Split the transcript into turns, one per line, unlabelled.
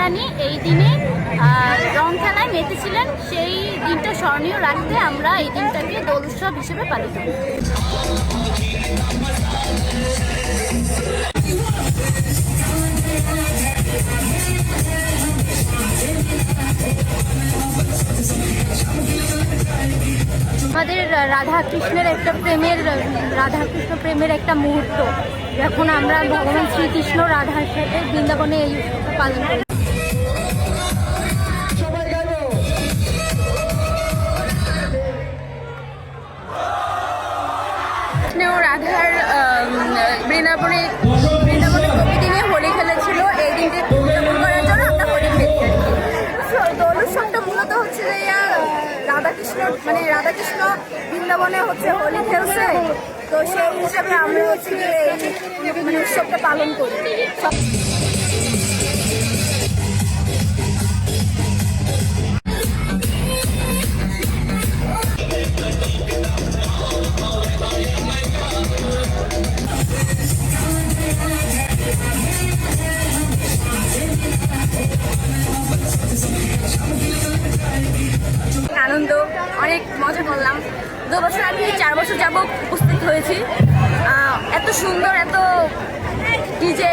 রানী এই দিনে রং খেলায় মেতেছিলেন। সেই দিনটা স্মরণীয় রাখতে আমরা এই দিনটাকে দোল উৎসব হিসেবে পালিত করি। আমাদের রাধাকৃষ্ণ প্রেমের একটা মুহূর্ত, যখন আমরা ভগবান শ্রীকৃষ্ণ রাধার সাথে বৃন্দাবনে এই উৎসব পালন করি। রাধার বৃন্দাবনে কবি দিনে হোলি খেলেছিল। এই দিনটি উদযাপন করার জন্য আমরা হোলি খেলছি। দোল উৎসবটা মূলত হচ্ছে যে রাধাকৃষ্ণ বৃন্দাবনে হচ্ছে হোলি খেলছে, তো সেই হিসাবে আমরা হচ্ছে এই উৎসবটা পালন করি। আনন্দ, অনেক মজা করলাম। 2 বছর আমি 4 বছর যাবত উপস্থিত হয়েছি। এত সুন্দর, এত ডিজে